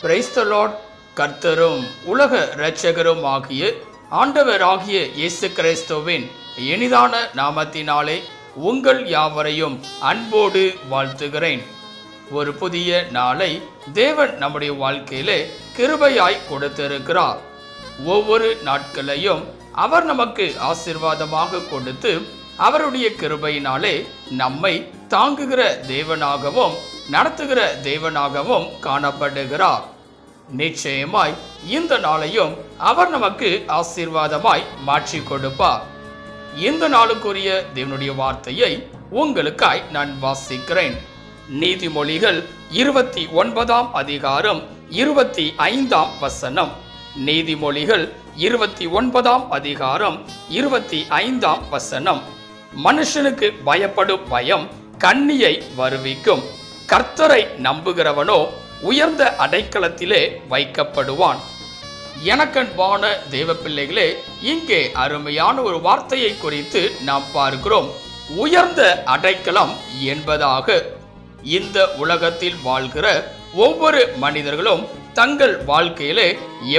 Praise the Lord. கர்த்தரும் உலக இரட்சகரும் ஆகிய ஆண்டவராகிய இயேசு கிறிஸ்துவின் இனிதான நாமத்தினாலே உங்கள் யாவரையும் அன்போடு வாழ்த்துகிறேன். ஒரு புதிய நாளை தேவன் நம்முடைய வாழ்க்கையிலே கிருபையாய் கொடுத்திருக்கிறார். ஒவ்வொரு நாட்களையும் அவர் நமக்கு ஆசீர்வாதமாக கொடுத்து அவருடைய கிருபையினாலே நம்மை தாங்குகிற தேவனாகவும் நடத்துகிற தேவனாகவும் காணப்படுகிறார். நிச்சயமாய் இந்த நாளையும் அவர் நமக்கு ஆசீர்வாதமாய் மாற்றி கொடுப்பார். இந்த நாளுக்குரிய தேவனுடைய வார்த்தையை உங்களுக்காய் நான் வாசிக்கிறேன். நீதிமொழிகள் 29 அதிகாரம் 25 வசனம். நீதிமொழிகள் 29 அதிகாரம் 25 வசனம். மனுஷனுக்கு பயப்படும் பயம் கண்ணியை வருவிக்கும், கர்த்தரை நம்புகிறவனோ உயர்ந்த அடைக்கலத்திலே வைக்கப்படுவான். எனக்கன்பான தேவ பிள்ளைகளே, இங்கே அருமையான ஒரு வார்த்தையை குறித்து நாம் பார்க்கிறோம். உயர்ந்த அடைக்கலம் என்பதாக இந்த உலகத்தில் வாழ்கிற ஒவ்வொரு மனிதர்களும் தங்கள் வாழ்க்கையிலே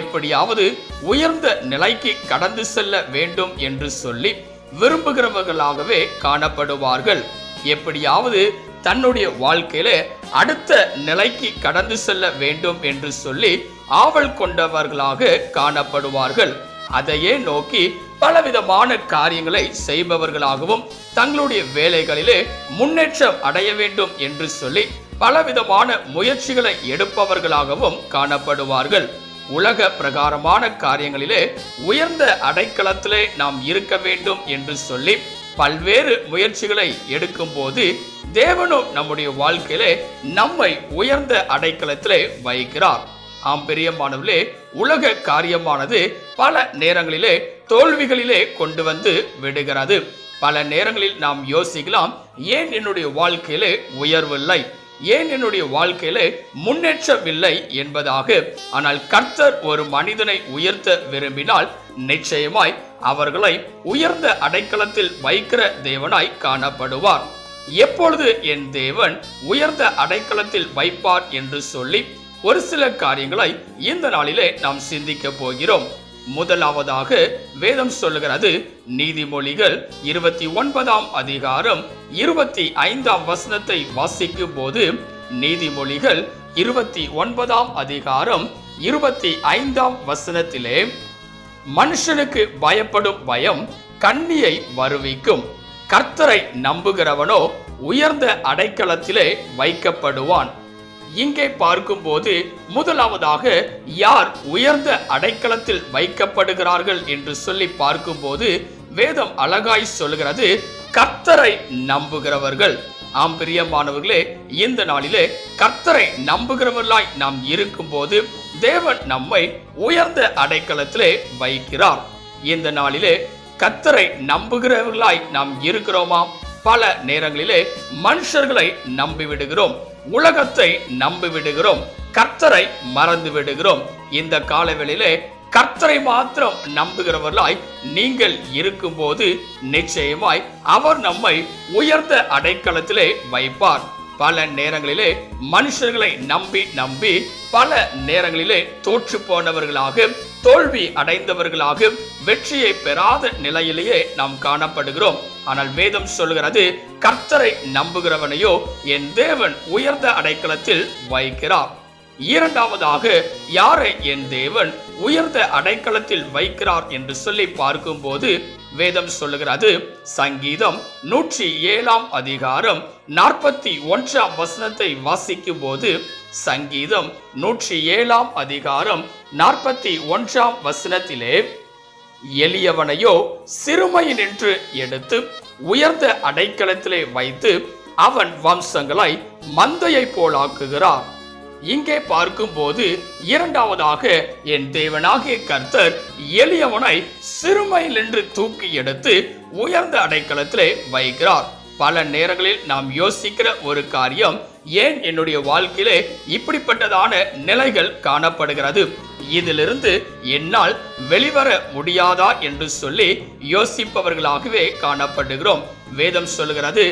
எப்படியாவது உயர்ந்த நிலைக்கு கடந்து செல்ல வேண்டும் என்று சொல்லி விரும்புகிறவர்களாகவே காணப்படுவார்கள். எப்படியாவது தன்னுடைய வாழ்க்கையிலே அடுத்த நிலைக்கு கடந்து செல்ல வேண்டும் என்று சொல்லி ஆவல் கொண்டவர்களாக காணப்படுவார்கள். அதையே நோக்கி பலவிதமான காரியங்களை செய்பவர்களாகவும் தங்களுடைய வேலைகளிலே முன்னேற்றம் அடைய வேண்டும் என்று சொல்லி பலவிதமான முயற்சிகளை எடுப்பவர்களாகவும் காணப்படுவார்கள். உலக பிரகாரமான காரியங்களிலே உயர்ந்த அடைக்கலத்திலே நாம் இருக்க வேண்டும் என்று சொல்லி பல்வேறு முயற்சிகளை எடுக்கும் போது தேவனும் நம்முடைய வாழ்க்கையிலே நம்மை உயர்ந்த அடைக்கலத்திலே வைக்கிறார். ஆம் பிரியமானவர்களே, உலக காரியமானது பல நேரங்களிலே தோல்விகளிலே கொண்டு வந்து விடுகிறது. பல நேரங்களில் நாம் யோசிக்கலாம், ஏன் என்னுடைய வாழ்க்கையிலே உயர்வில்லை, ஏன் என்னுடைய வாழ்க்கையிலே முன்னேற்றம் இல்லை என்பதாக. ஆனால் கர்த்தர் ஒரு மனிதனை உயர்த்த விரும்பினால் நிச்சயமாய் அவர்களை உயர்ந்த அடைக்கலத்தில் வைக்கிற தேவனாய் காணப்படுவார். எப்பொழுது என் தேவன் உயர்ந்த அடைக்கலத்தில் வைப்பார் என்று சொல்லி ஒரு சில காரியங்களை இந்த நாளிலே நாம் சிந்திக்க போகிறோம். முதலாவதாக வேதம் சொல்லுகிறது, நீதிமொழிகள் 29 அதிகாரம் 25 வசனத்தை வாசிக்கும் போது, நீதிமொழிகள் 29 அதிகாரம் 25 வசனத்திலே, மனுஷனுக்கு பயப்படும் பயம் கண்ணியை வருவிக்கும், கர்த்தரை நம்புகிறவனோ உயர்ந்த அடைக்கலத்திலே வைக்கப்படுவான். இங்கே பார்க்கும்போது முதலாவதாக யார் உயர்ந்த அடைக்கலத்தில் வைக்கப்படுகிறார்கள் என்று சொல்லி பார்க்கும்போது வேதம் அழகாய் சொல்கிறது, கர்த்தரை நம்புகிறவர்கள். ஆம் பிரியமானவர்களே, இந்த நாளிலே கர்த்தரை நம்புகிறவர்களாய் நாம் இருக்கும்போது தேவன் நம்மை உயர்ந்த அடைக்கலத்திலே வைக்கிறார். இந்த நாளிலே கர்த்தரை நம்புகிறவர்களாய் நாம் இருக்கிறோமா? பல நேரங்களிலே மனுஷர்களை நம்பிவிடுகிறோம், உலகத்தை நம்பிவிடுகிறோம், கர்த்தரை மறந்து விடுகிறோம். இந்த காலவெளியிலே கர்த்தரை மாத்திரம் நம்புகிறவர்களாய் நீங்கள் இருக்கும்போது நிச்சயமாய் அவர் நம்மை உயர்ந்த அடைக்கலத்திலே வைப்பார். பல நேரங்களிலே மனுஷர்களை நம்பி நம்பி பல நேரங்களிலே தோற்று போனவர்களாக, தோல்வி அடைந்தவர்களாக, வெற்றியை பெறாத நிலையிலேயே நாம் காணப்படுகிறோம். ஆனால் வேதம் சொல்கிறது, கர்த்தரை நம்புகிறவனையோ என் தேவன் உயர்ந்த அடைக்கலத்தில் வைக்கிறார். இரண்டாவதாக யாரை என் தேவன் உயர்ந்த அடைக்கலத்தில் வைக்கிறார் என்று சொல்லி பார்க்கும்போது வேதம் சொல்லுகிறது, சங்கீதம் 107 அதிகாரம் 41 வசனத்தை வாசிக்கும் போது, சங்கீதம் 107 அதிகாரம் 41 வசனத்திலே, எளியவனையோ சிறுமையினின்று எடுத்து உயர்ந்த அடைக்கலத்திலே வைத்து அவன் வம்சங்களை மந்தையை போலாக்குகிறார். இங்கே பார்க்கும்போது இரண்டாவதாக என் தேவனாகிய கர்த்தர் எளியவனை சிறுமையில் நின்று தூக்கி எடுத்து உயர்ந்த அடைக்கலத்திலே வைக்கிறார். பல நேரங்களில் நாம் யோசிக்கிற ஒரு காரியம், ஏன் என்னுடைய வாழ்க்கையிலே இப்படிப்பட்டதான நிலைகள் காணப்படுகிறது, இதிலிருந்து என்னால் வெளிவர முடியாதா என்று சொல்லி யோசிப்பவர்களாகவே காணப்படுகிறோம். வேதம் சொல்லுகிறது,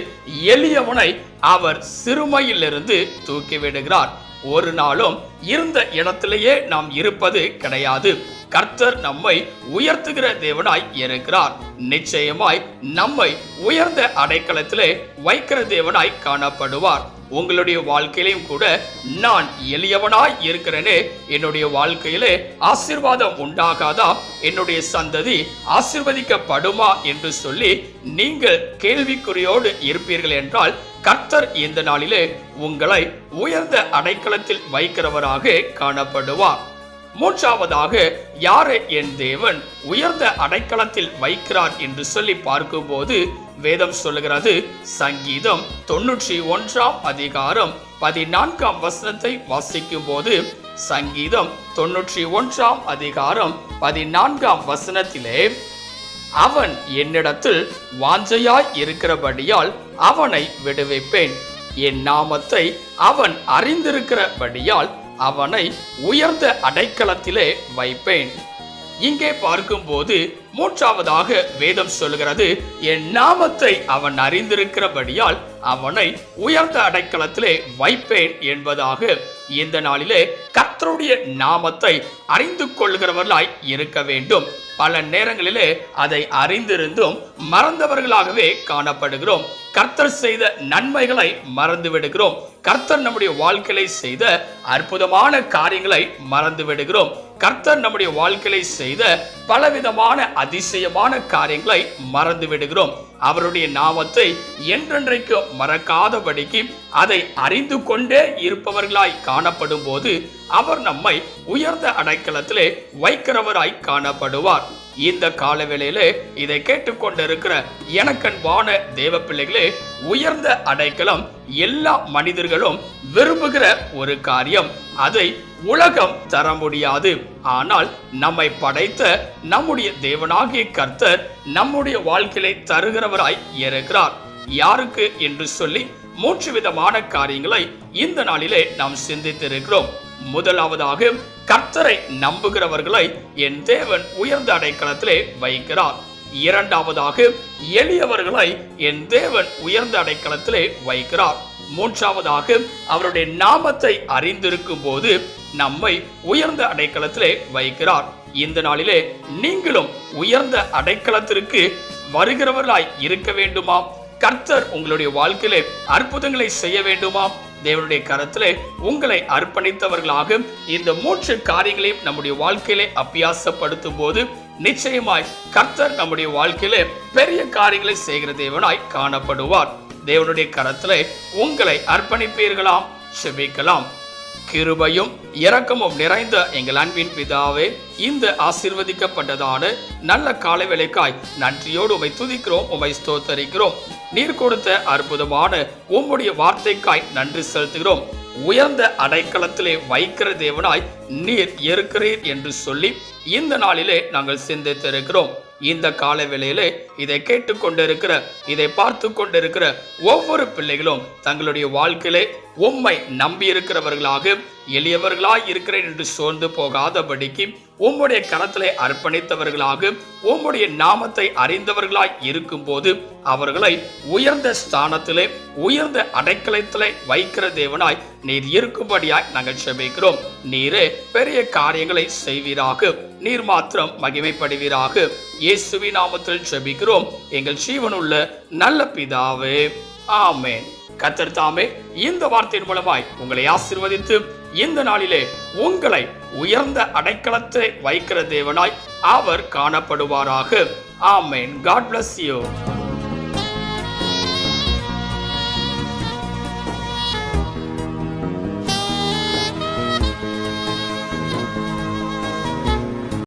எளியவனை அவர் சிறுமையிலிருந்து தூக்கி விடுகிறார். ஒரு நாளும் இருந்த இடத்திலேயே நாம் இருப்பது கிடையாது. கர்த்தர் நம்மை உயர்த்துகிற தேவனாய் இருக்கிறார். நிச்சயமாய் நம்மை உயர்ந்த அடைக்கலத்திலே வைக்கிற தேவனாய் காணப்படுவார். உங்களுடைய வாழ்க்கையிலும் கூட நான் எளியவனாய் இருக்கிறேனே, என்னுடைய வாழ்க்கையிலே ஆசீர்வாதம் உண்டாகாதா, என்னுடைய சந்ததி ஆசீர்வதிக்கப்படுமா என்று சொல்லி நீங்கள் கேள்விக்குறியோடு இருப்பீர்கள் என்றால் கர்த்தர் இந்த நாளிலே உங்களை உயர்ந்த அடைக்கலத்தில் வைக்கிறவராக காணப்படுவார். மூன்றாவதாக யாரை என் தேவன் உயர்ந்த அடைக்கலத்தில் வைக்கிறார் என்று சொல்லி பார்க்கும்போது வேதம் சொல்லுகிறது. சங்கீதம் 91 அதிகாரம் 14 வசனத்தை வாசிக்கும் போது, சங்கீதம் 91 அதிகாரம் 14 வசனத்திலே, அவன் என்னிடத்தில் வாஞ்சையாய் இருக்கிறபடியால் அவனை விடுவிப்பேன், என் நாமத்தை அவன் அறிந்திருக்கிறபடியால் அவனை உயர்ந்த அடைக்கலத்திலே வைப்பேன். இங்கே பார்க்கும்போது மூன்றாவதாக வேதம் சொல்கிறது, என் நாமத்தை அவன் அறிந்திருக்கிறபடியால் அவனை உயர்ந்த அடைக்கலத்திலே வைப்பேன் என்பதாக. இந்த நாளிலே கர்த்தருடைய நாமத்தை அறிந்து கொள்கிறவர்களாய் இருக்க வேண்டும். பல நேரங்களிலே அதை அறிந்திருந்தும் மறந்தவர்களாகவே காணப்படுகிறோம். கர்த்தர் செய்த நன்மைகளை மறந்து விடுகிறோம். கர்த்தர் நம்முடைய வாழ்க்கையை செய்த அற்புதமான காரியங்களை மறந்து விடுகிறோம். கர்த்தர் நம்முடைய வாழ்க்கையை செய்த பலவிதமான அதிசயமான காரியங்களை மறந்து விடுகிறோம். அவருடைய நாமத்தை என்றென்றைக்கு மறக்காதபடிக்கு அதை அறிந்து கொண்டே இருப்பவர்களாய் காணப்படும் போது அவர் நம்மை உயர்ந்த அடைக்கலத்திலே வைக்கிறவராய் காணப்படுவார். இந்த காலவேளையிலே இதை கேட்டுக்கொண்டிருக்கிற எனக்கன்பான தேவ பிள்ளைகளே, உயர்ந்த அடைக்கலம் எல்லா மனிதர்களும் விரும்புகிற ஒரு காரியம். அதை உலகம் தர முடியாது. ஆனால் நம்மை படைத்த நம்முடைய தேவனாகிய கர்த்தர் நம்முடைய வாழ்க்கையை தருகிறவராய் இருக்கிறார். யாருக்கு என்று சொல்லி 3 விதமான காரியங்களை இந்த நாளிலே நாம் சிந்தித்திருக்கிறோம். முதலாவதாக, கர்த்தரை நம்புகிறவர்களை என் தேவன் உயர்ந்த அடைக்கலத்திலே வைக்கிறார். இரண்டாவதாக, எளியவர்களை என் தேவன் உயர்ந்த அடைக்கலத்திலே வைக்கிறார். மூன்றாவதாக, அவருடைய நாமத்தை அறிந்திருக்கும் போது நம்மை உயர்ந்த அடைக்கலத்திலே வைக்கிறார். இந்த நாளிலே நீங்களும் உயர்ந்த அடைக்கலத்திற்கு வருகிறவர்களாய் இருக்க வேண்டுமா? கர்த்தர் உங்களுடைய வாழ்க்கையிலே அற்புதங்களை செய்ய வேண்டுமா? தேவனுடைய கரத்திலே உங்களை அர்ப்பணித்தவர்களாக இந்த 3 காரியங்களையும் நம்முடைய வாழ்க்கையிலே அபியாசப்படுத்தும் போது நிச்சயமாய் கர்த்தர் நம்முடைய வாழ்க்கையிலே பெரிய காரியங்களை செய்கிற தேவனாய் காணப்படுவார். தேவனுடைய கரத்திலே உங்களை அர்ப்பணிப்பீர்களாம். செபிக்கலாம். கிருபையும் இரக்கமும் நிறைந்த எங்கள் அன்பின் பிதாவே, இந்த ஆசீர்வதிக்கப்பட்டதான நல்ல காலை வேளைக்காய் நன்றியோடு உம்மை துதிக்கிறோம், உம்மை ஸ்தோத்தரிக்கிறோம். நீர் கொடுத்த அற்புதமான உம்முடைய வார்த்தைக்காய் நன்றி செலுத்துகிறோம். உயர்ந்த அடைக்கலத்திலே வைக்கிற தேவனாய் நீர் இருக்கிறீர் என்று சொல்லி இந்த நாளிலே நாங்கள் சிந்தித்திருக்கிறோம். இந்த கால வேளையிலே இதை கேட்டுக்கொண்டிருக்கிற, இதை பார்த்து கொண்டிருக்கிற ஒவ்வொரு பிள்ளைகளும் தங்களுடைய வாழ்க்கையிலே உம்மை நம்பி இருக்கிறவர்களாக, எளியவர்களாய் இருக்கிறேன் என்று சோர்ந்து போகாதபடிக்கு உம்முடைய கரத்திலே அர்ப்பணித்தவர்களாக, உம்முடைய நாமத்தை அறிந்தவர்களாய் இருக்கும் போது அவர்களை உயர்ந்த ஸ்தானத்திலே உயர்ந்த அடைக்கலத்திலே வைக்கிற தேவனாய் நீர் இருக்கும்படியாய் நாங்கள் செபிக்கிறோம். நீரே பெரிய காரியங்களை செய்வீராக. நீர் மாத்திரம் மகிமைப்படுவீராக. இயேசுவின் நாமத்தில் செபிக்கிறோம் எங்கள் ஜீவனுள்ள நல்ல பிதாவே, ஆமென். கர்த்தர் தாமே இந்த வார்த்தையின் மூலமாய் உங்களை ஆசீர்வதித்து இந்த நாளிலே உங்களை உயர்ந்த அடைக்கலத்தை வைக்கிற தேவனாய் அவர் காணப்படுவாராக. ஆமென். God bless you.